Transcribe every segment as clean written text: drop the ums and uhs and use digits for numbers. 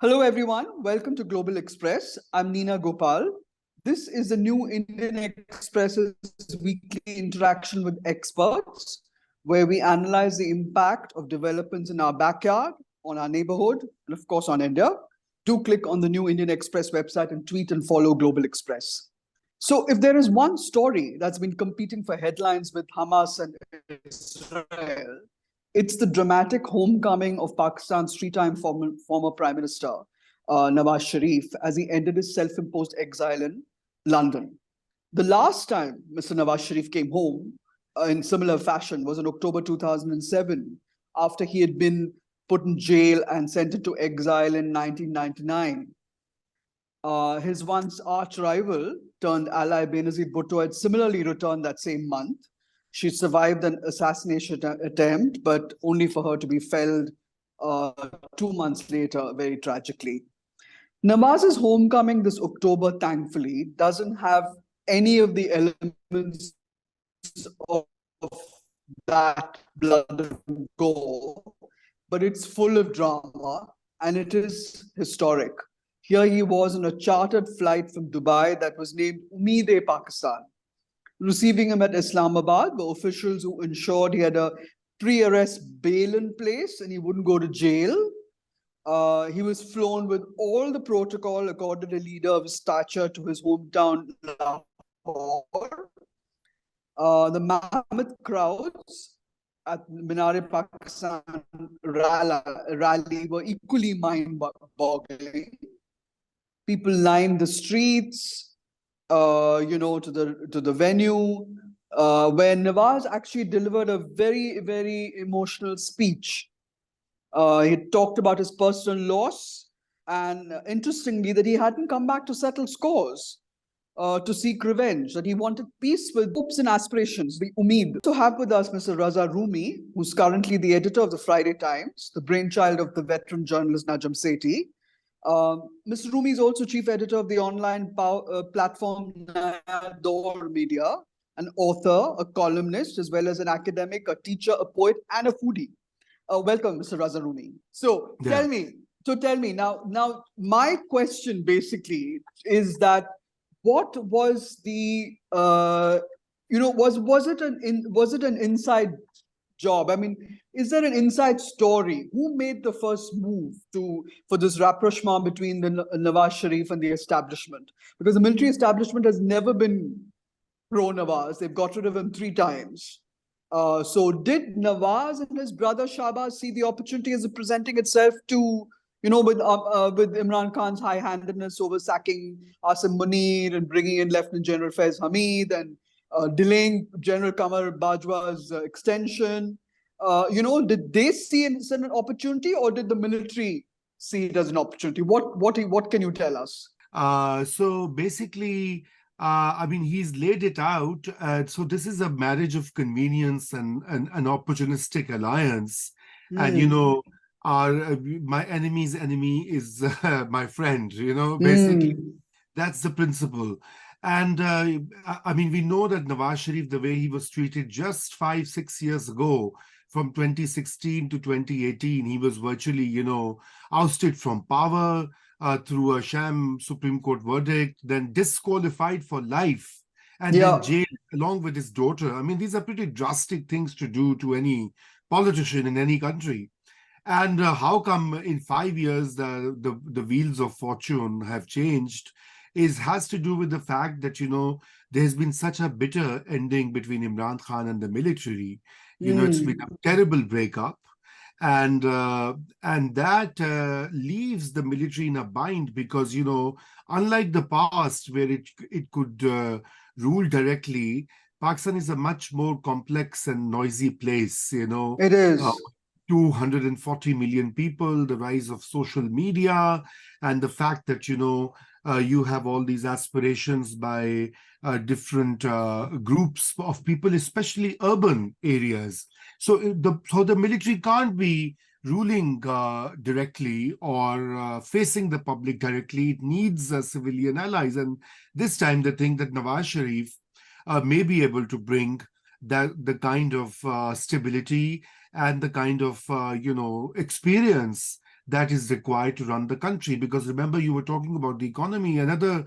Hello, everyone. Welcome to Global Express. I'm Neena Gopal. This is the new Indian Express's weekly interaction with experts, where we analyze the impact of developments in our backyard, on our neighborhood, and of course on India. Do click on the new Indian Express website and tweet and follow Global Express. So, if there is one story that's been competing for headlines with Hamas and Israel, it's the dramatic homecoming of Pakistan's three-time former Prime Minister Nawaz Sharif as he ended his self-imposed exile in London. The last time Mr. Nawaz Sharif came home in similar fashion was in October 2007, after he had been put in jail and sent into exile in 1999. His once arch rival turned ally Benazir Bhutto had similarly returned that same month. She survived an assassination attempt, but only for her to be felled 2 months later, very tragically. Nawaz's homecoming this October, thankfully, doesn't have any of the elements of that blood and gore, but it's full of drama and it is historic. Here he was on a chartered flight from Dubai that was named Ummeed-e-Pakistan, receiving him at Islamabad were officials who ensured he had a pre-arrest bail in place and he wouldn't go to jail. He was flown with all the protocol accorded a leader of his stature to his hometown, Lahore. The mammoth crowds at Minar-e-Pakistan rally were equally mind-boggling. People lined the streets, to the venue, where Nawaz actually delivered a very, very emotional speech. He talked about his personal loss, and interestingly, that he hadn't come back to settle scores, to seek revenge, that he wanted peace with hopes and aspirations, the Umeed. To have with us Mr. Raza Rumi, who's currently the editor of the Friday Times, the brainchild of the veteran journalist Najam Sethi. Mr. Rumi is also chief editor of the online platform Naya Daur Media, an author, a columnist, as well as an academic, a teacher, a poet, and a foodie. Welcome, Mr. Raza Rumi. So tell me now. My question basically is that what was the was it an inside job? I mean, is there an inside story? Who made the first move for this rapprochement between the Nawaz Sharif and the establishment? Because the military establishment has never been pro Nawaz. They've got rid of him 3 times. So did Nawaz and his brother Shahbaz see the opportunity as it presenting itself to, with Imran Khan's high-handedness over sacking Asim Munir and bringing in Lieutenant General Faiz Hamid and delaying General Qamar Bajwa's extension? Did they see it as an opportunity, or did the military see it as an opportunity? What can you tell us? So basically, I mean, he's laid it out. So this is a marriage of convenience and an opportunistic alliance. And, my enemy's enemy is my friend, basically. That's the principle. And I mean, we know that Nawaz Sharif, the way he was treated just 5-6 years ago, from 2016 to 2018, he was virtually, ousted from power through a sham Supreme Court verdict, then disqualified for life, and then jailed along with his daughter. I mean, these are pretty drastic things to do to any politician in any country. And how come in 5 years the wheels of fortune have changed has to do with the fact that, there's been such a bitter ending between Imran Khan and the military. It's been a terrible breakup. And that leaves the military in a bind because, unlike the past where it could rule directly, Pakistan is a much more complex and noisy place, It is. 240 million people, the rise of social media, and the fact that, you have all these aspirations by different groups of people, especially urban areas. So the military can't be ruling directly or facing the public directly. It needs civilian allies. And this time they think that Nawaz Sharif may be able to bring the kind of stability and the kind of experience that is required to run the country. Because remember, you were talking about the economy, another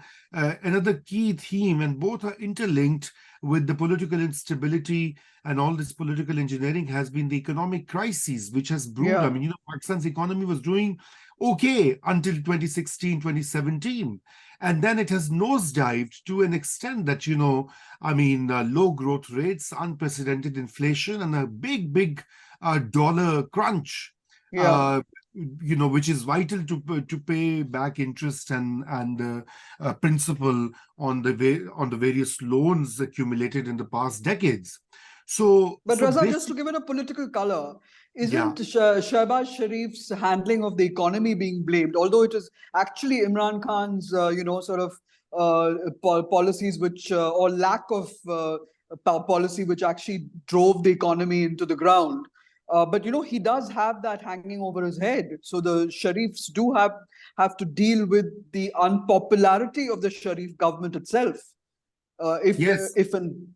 key theme, and both are interlinked with the political instability and all this political engineering, has been the economic crisis, which has brewed. I Yeah. mean, Pakistan's economy was doing okay until 2016, 2017. And then it has nosedived to an extent that, low growth rates, unprecedented inflation, and a big dollar crunch, Yeah. uh, which is vital to pay back interest and principal on the various loans accumulated in the past decades. So, But so Raza, just to basic, give it a political color, yeah, isn't Shehbaz Sharif's handling of the economy being blamed? Although it is actually Imran Khan's, sort of policies which, or lack of policy which actually drove the economy into the ground. But he does have that hanging over his head. So the Sharifs do have to deal with the unpopularity of the Sharif government itself. If yes, if and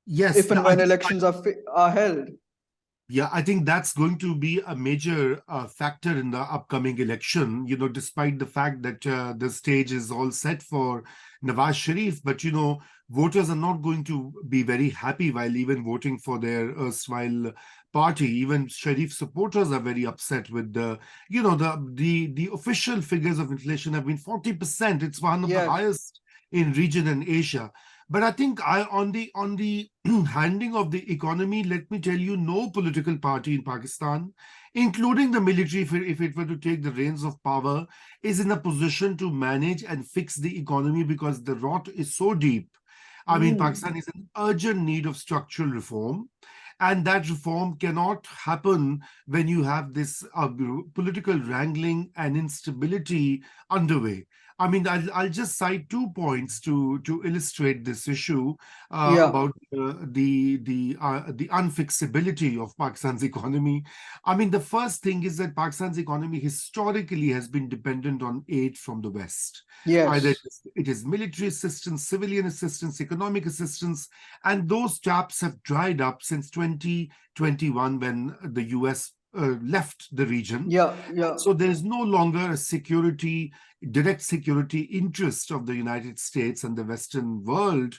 yes. if and when elections are held. Yeah, I think that's going to be a major factor in the upcoming election, despite the fact that the stage is all set for Nawaz Sharif. But, voters are not going to be very happy while even voting for their erstwhile party. Even Sharif supporters are very upset with the official figures of inflation have been 40%. It's one of the Yes. highest in region and Asia. But I think on the handing of the economy, let me tell you, no political party in Pakistan, including the military, if it were to take the reins of power, is in a position to manage and fix the economy, because the rot is so deep. I mean, Pakistan is in urgent need of structural reform. And that reform cannot happen when you have this political wrangling and instability underway. I mean, I'll just cite 2 points to illustrate this issue Yeah. about the unfixability of Pakistan's economy. I mean, the first thing is that Pakistan's economy historically has been dependent on aid from the West. Either Yes. it is military assistance, civilian assistance, economic assistance, and those taps have dried up since 2021, when the US left the region. Yeah. Yeah. So there is no longer a direct security interest of the United States and the Western world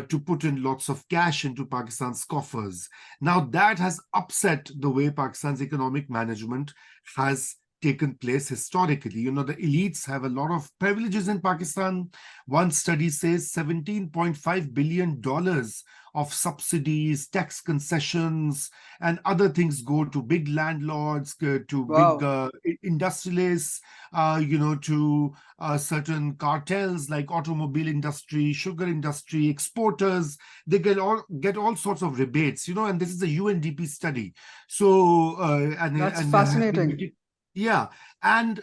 to put in lots of cash into Pakistan's coffers. Now that has upset the way Pakistan's economic management has taken place historically. The elites have a lot of privileges in Pakistan. One study says $17.5 billion of subsidies, tax concessions, and other things go to big landlords, to big Wow. industrialists, to certain cartels like automobile industry, sugar industry, exporters. They get all sorts of rebates, and this is a UNDP study. So That's and there have been fascinating. yeah, and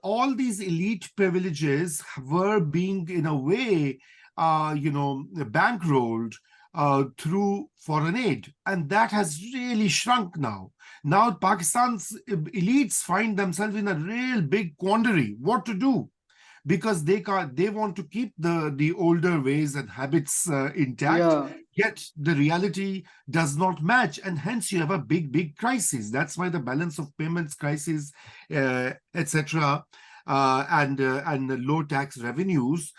all these elite privileges were being, in a way, bankrolled through foreign aid, and that has really shrunk now. Now Pakistan's elites find themselves in a real big quandary, what to do, because they want to keep the older ways and habits intact, Yeah. yet the reality does not match, and hence you have a big crisis. That's why the balance of payments crisis, etc., and the low tax revenues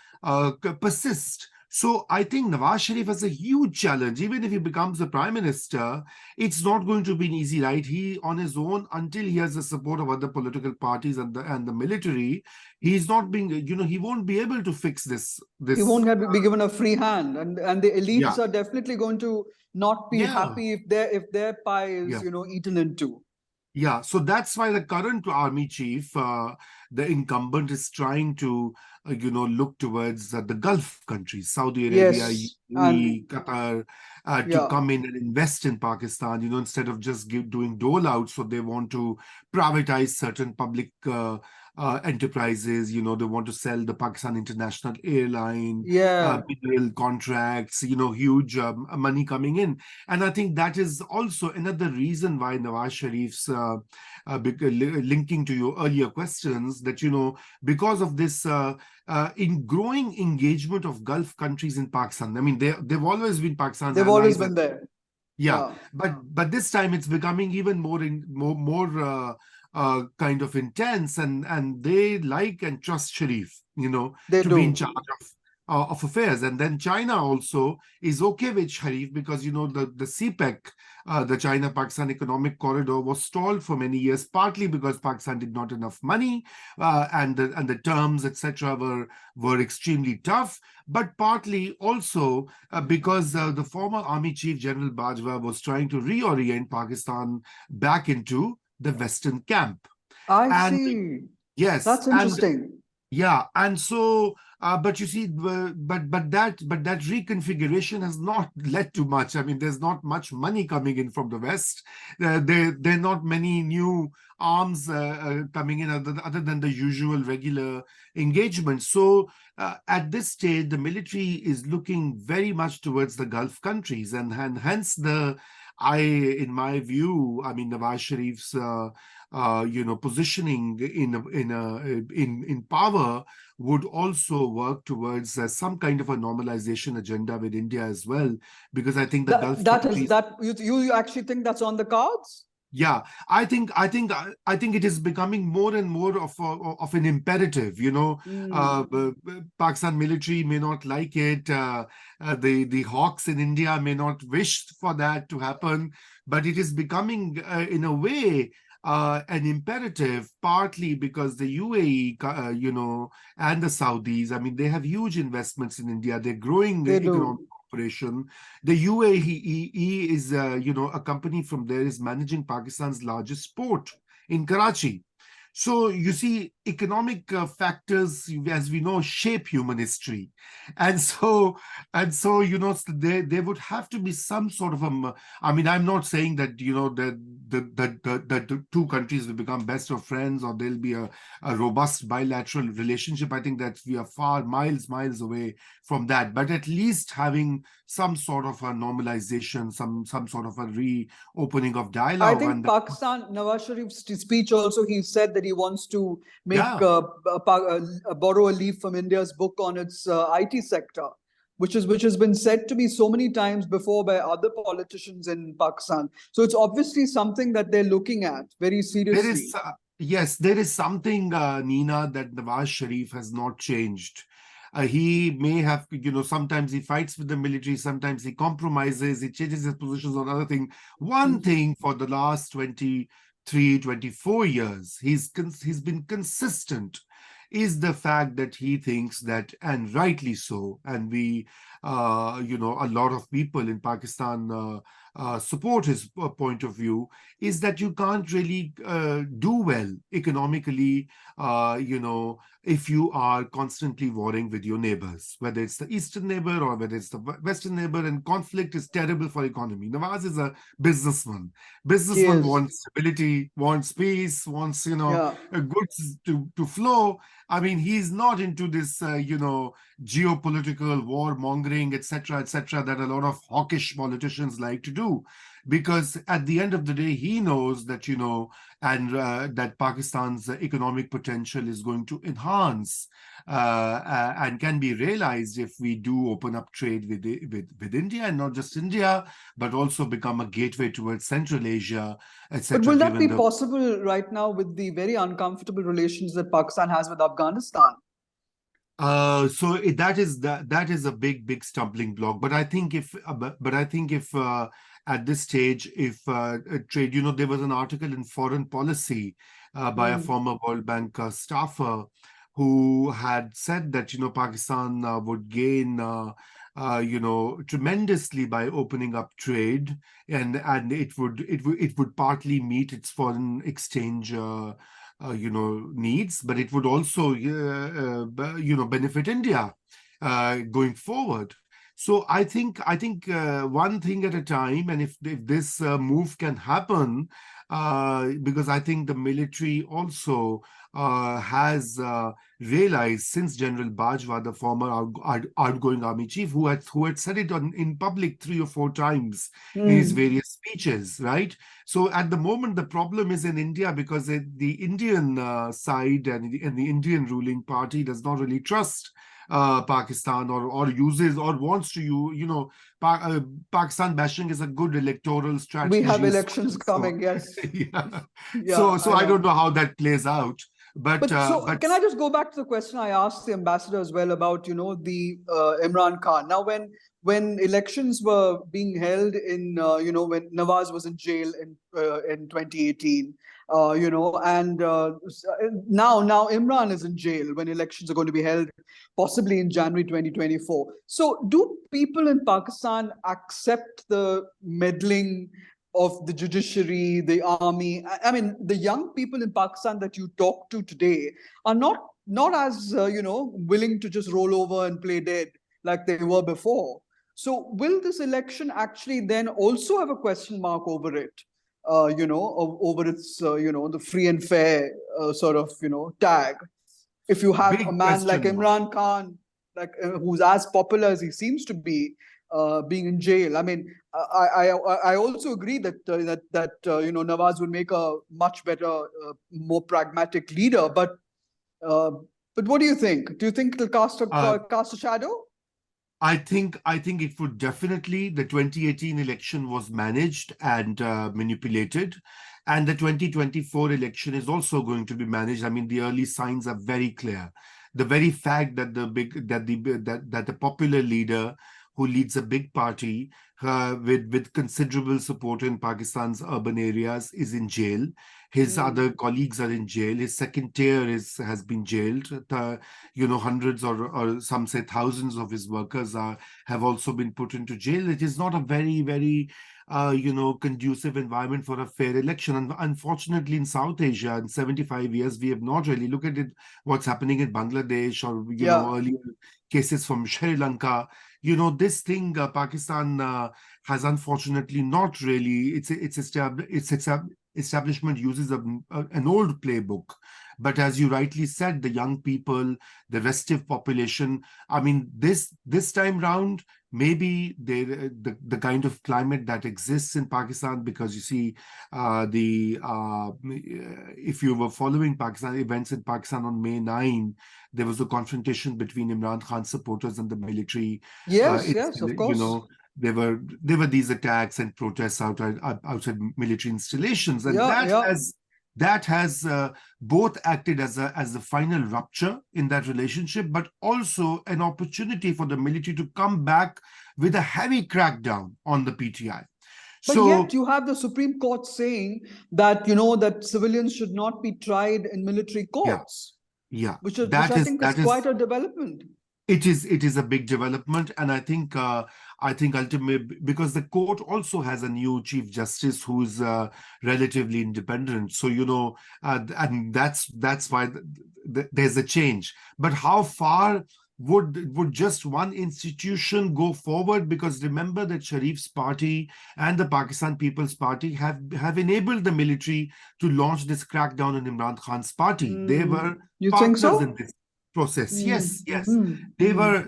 persist. So I think Nawaz Sharif has a huge challenge. Even if he becomes the prime minister, it's not going to be an easy ride. He, on his own, until he has the support of other political parties and the military, he's not being, he won't be able to fix this. He This, won't be given a free hand, and the elites yeah, are definitely going to not be yeah, happy if their pie is yeah. eaten into. Yeah, so that's why the current army chief, the incumbent, is trying to, look towards the Gulf countries, Saudi Arabia, Yes. And UAE, Qatar, to yeah. come in and invest in Pakistan, instead of just doing dole out. So they want to privatize certain public enterprises. They want to sell the Pakistan International Airline, Yeah. mineral contracts, huge money coming in. And I think that is also another reason why Nawaz Sharif's, linking to your earlier questions, that, because of this in growing engagement of Gulf countries in Pakistan. I mean, they've always been Pakistan's They've always allies. been there. Yeah, Yeah. but this time it's becoming even more kind of intense, and they like and trust Sharif, They to be in do. charge of affairs. And then China also is okay with Sharif because the CPEC, the China-Pakistan Economic Corridor, was stalled for many years, partly because Pakistan did not enough money, and the terms, etc., were extremely tough, but partly also because the former Army Chief General Bajwa was trying to reorient Pakistan back into the Western camp. I And see. yes, That's and interesting. yeah, and so, but you see, but that reconfiguration has not led to much. I mean, there's not much money coming in from the West. There are not many new arms coming in other than the usual regular engagement. So at this stage, the military is looking very much towards the Gulf countries, and hence in my view, I mean, Nawaz Sharif's positioning in power would also work towards some kind of a normalization agenda with India as well, because I think the That Gulf that is countries. that you actually think that's on the cards? Yeah, I think it is becoming more and more of an imperative. Hmm. Pakistan military may not like it. The hawks in India may not wish for that to happen, but it is becoming, in a way, an imperative. Partly because the UAE, and the Saudis. I mean, they have huge investments in India. They're growing They economic do. cooperation. The UAE is, a company from there is managing Pakistan's largest port in Karachi. So you see, economic factors, as we know, shape human history, and so there would have to be some sort of I mean, I'm not saying that the two countries will become best of friends or there'll be a robust bilateral relationship. I think that we are far miles away from that, but at least having some sort of a normalization, some sort of a reopening of I dialogue, think and Pakistan, Nawaz Sharif's speech also, he said that he wants to make yeah. borrow a leaf from India's book on its IT sector, which has been said to me so many times before by other politicians in Pakistan. So it's obviously something that they're looking at very There is, seriously. yes, there is something, Neena, that Nawaz Sharif has not changed. He may have, sometimes he fights with the military, sometimes he compromises, he changes his positions on other things. One Mhm. thing for the last 23, 24 years, he's been consistent, is the fact that he thinks that, and rightly so, and a lot of people in Pakistan support his point of view, is that you can't really do well economically, if you are constantly warring with your neighbors, whether it's the eastern neighbor or whether it's the western neighbor, and conflict is terrible for economy. Nawaz is a businessman. He Businessman is. wants stability, wants peace, wants, Yeah. goods to flow. I mean, he's not into this, geopolitical war mongering, etc., that a lot of hawkish politicians like to do, because at the end of the day, he knows that, and that Pakistan's economic potential is going to enhance, and can be realized if we do open up trade with India, and not just India, but also become a gateway towards Central Asia, But etc., will that given be the. possible right now with the very uncomfortable relations that Pakistan has with Afghanistan? That is a big stumbling block. But I think if at this stage, if trade, there was an article in Foreign Policy by a Hmm. former World Bank staffer who had said that Pakistan would gain tremendously by opening up trade, and it would partly meet its foreign exchange needs, but it would also benefit India going forward. So I think one thing at a time, and if this move can happen, because I think the military also has realized, since General Bajwa, the former outgoing army chief, who had said it in public 3 or 4 times in his Hmm. various speeches, right? So at the moment, the problem is in India, because the Indian side and the Indian ruling party does not really trust Pakistan, or uses or wants to Pakistan bashing is a good electoral We have strategy. elections So, coming, yes. yeah. Yeah, So I I don't know. know how that plays out, but But so, but can I just go back to the question I asked the ambassador as well about, the Imran Khan? Now, when elections were being held in, when Nawaz was in jail in 2018, and now Imran is in jail when elections are going to be held, possibly in January 2024. So, do people in Pakistan accept the meddling of the judiciary, the army? I mean, the young people in Pakistan that you talk to today are not as willing to just roll over and play dead like they were before. So, will this election actually then also have a question mark over it? Over its the free and fair sort of tag. If you have a big man like question mark. Imran Khan, like who's as popular as he seems to be, being in jail. I mean, I also agree that Nawaz would make a much better, more pragmatic leader. Uh, but what do you think? Do you think it'll Uh, cast a shadow? I think it would definitely. The 2018 election was managed and manipulated, and the 2024 election is also going to be managed. I mean, the early signs are very clear. The very fact that the popular leader who leads a big party with considerable support in Pakistan's urban areas is in jail. His Mm. other colleagues are in jail. His second tier has been jailed. Hundreds or some say thousands of his workers have also been put into jail. It is not a very conducive environment for a fair election. And unfortunately, in South Asia, in 75 years, we have not really looked at it. What's happening in Bangladesh, or Yeah. earlier cases from Sri Lanka. This thing, Pakistan has unfortunately not really. Establishment uses an old playbook. But as you rightly said, the young people, the restive population, I mean, this time round, maybe the kind of climate that exists in Pakistan, because you see, the if you were following Pakistan events in Pakistan on May 9, there was a confrontation between Imran Khan supporters and the military. Yes. It's Yes. Of course. there were these attacks and protests outside military installations, and Yeah. Yeah. that has both acted as the final rupture in that relationship, but also an opportunity for the military to come back with a heavy crackdown on the PTI. But yet So you have the Supreme Court saying that that civilians should not be tried in military yeah, courts, yeah, which that I is think is that quite is a development. it is a big development, and I think ultimately, because the court also has a new chief justice who's relatively independent. So and that's why there's a change. But how far would just one institution go forward? Because remember that Sharif's party and the Pakistan People's Party have enabled the military to launch this crackdown on Imran Khan's party. They were You think partners in so? this process. Yes, yes. They Mm. were,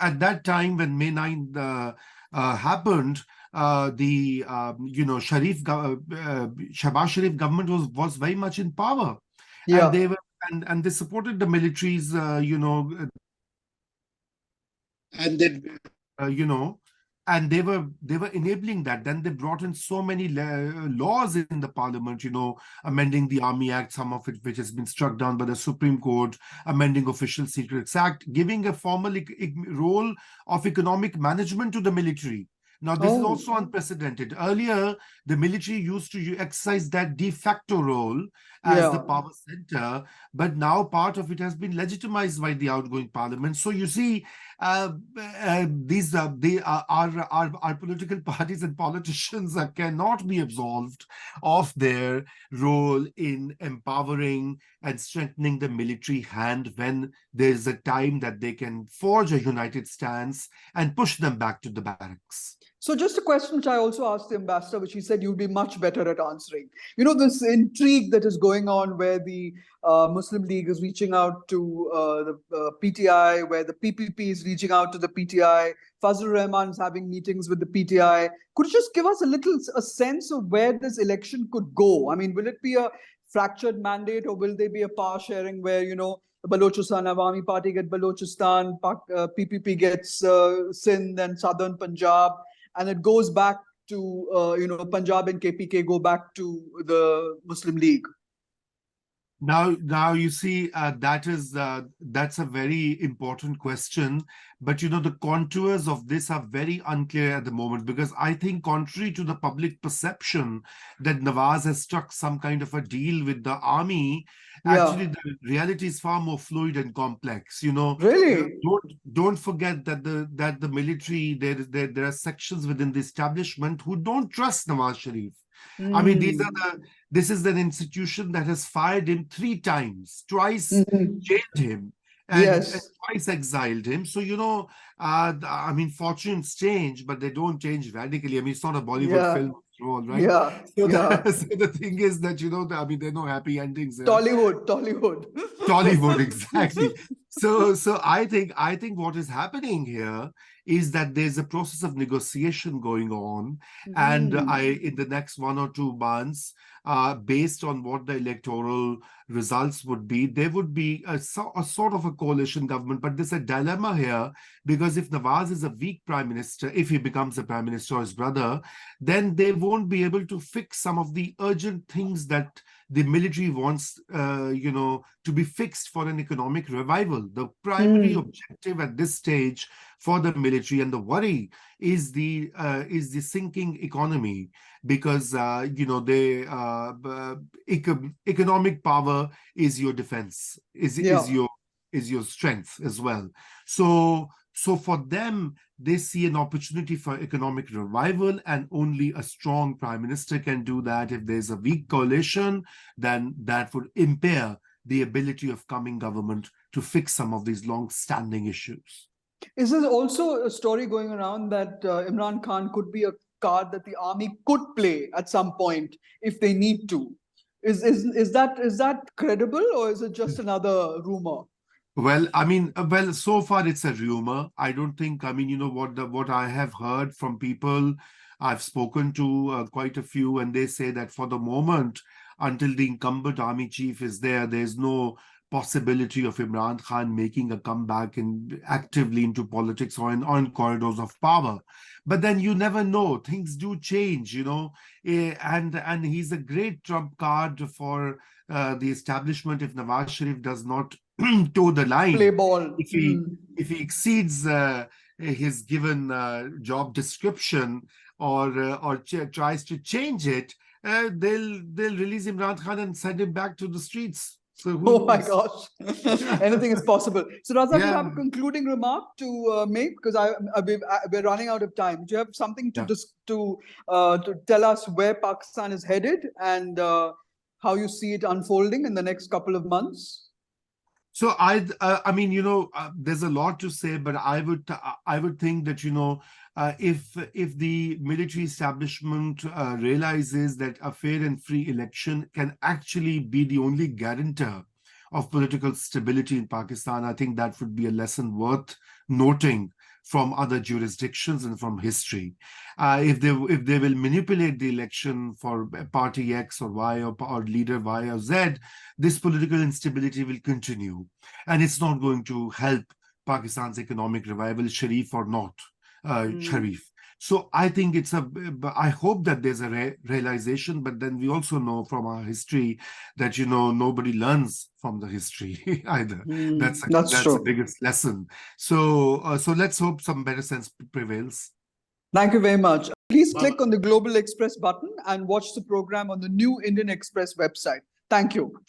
at that time when May 9 happened, the Shahbaz Sharif government was very much in power, and Yeah. they were and they supported the militaries, and they uh, you know and they were enabling that. Then they brought in so many laws in the parliament, amending the Army Act, some of it which has been struck down by the Supreme Court, amending Official Secrets Act, giving a formal role of economic management to the military. Now, this is Oh, also unprecedented. Earlier, the military used to exercise that de facto role as the yeah. power center, but now part of it has been legitimized by the outgoing parliament. So you see, these they are our political parties and politicians cannot be absolved of their role in empowering and strengthening the military hand when there is a time that they can forge a united stance and push them back to the barracks. So just a question which I also asked the ambassador, which he said you'd be much better at answering. This intrigue that is going on where the Muslim League is reaching out to the PTI, where the PPP is reaching out to the PTI, Fazlur Rahman is having meetings with the PTI. Could you just give us a sense of where this election could go? I mean, will it be a fractured mandate, or will there be a power sharing where, the Balochistan Awami Party get Balochistan, PPP gets Sindh and Southern Punjab, and it goes back to Punjab and KPK go back to the Muslim League. Now you see that's a very important question, but the contours of this are very unclear at the moment, because I think, contrary to the public perception that Nawaz has struck some kind of a deal with the army, actually the reality is far more fluid and complex. Really? Don't forget that the military, there are sections within the establishment who don't trust Nawaz Sharif. I mean, this is an institution that has fired him 3 times, twice jailed him, and twice exiled him. So, I mean, fortunes change, but they don't change radically. I mean, it's not a Bollywood film after all, right? So the thing is that, I mean, there are no happy endings here. Tollywood. Exactly. So I think what is happening here is that there's a process of negotiation going on, and in the next 1 or 2 months, based on what the electoral results would be, there would be a sort of a coalition government. But there's a dilemma here, because if Nawaz is a weak prime minister, if he becomes a prime minister or his brother, then they won't be able to fix some of the urgent things that the military wants, to be fixed for an economic revival. The primary objective at this stage for the military, and the worry, is the sinking economy, because economic power is your defense, is your strength as well. So for them, they see an opportunity for economic revival, and only a strong prime minister can do that. If there's a weak coalition, then that would impair the ability of coming government to fix some of these long-standing issues. Is there also a story going around that Imran Khan could be a card that the army could play at some point if they need to? Is that credible, or is it just another rumor? Well, I mean, so far it's a rumor. I don't think, I mean, what I have heard from people, I've spoken to quite a few, and they say that for the moment, until the incumbent army chief is there, there's no possibility of Imran Khan making a comeback actively into politics or on corridors of power. But then you never know. Things do change, and he's a great trump card for the establishment if Nawaz Sharif does not toe the line. Play ball. If he exceeds his given job description, or tries to change it, they'll release Imran Khan and send him back to the streets. So my gosh, anything is possible. So Raza, do you have a concluding remark to make? Because we're running out of time. Do you have something to tell us where Pakistan is headed, and how you see it unfolding in the next couple of months? So I mean, there's a lot to say, but I would think that, if the military establishment realizes that a fair and free election can actually be the only guarantor of political stability in Pakistan, I think that would be a lesson worth noting from other jurisdictions and from history. If they will manipulate the election for party X or Y, or leader Y or Z, this political instability will continue, and it's not going to help Pakistan's economic revival, Sharif or not Sharif. So I think I hope that there's a realization, but then we also know from our history that, nobody learns from the history either. That's the biggest lesson. So let's hope some better sense prevails. Thank you very much. Please click on the Global Express button and watch the program on the new Indian Express website. Thank you.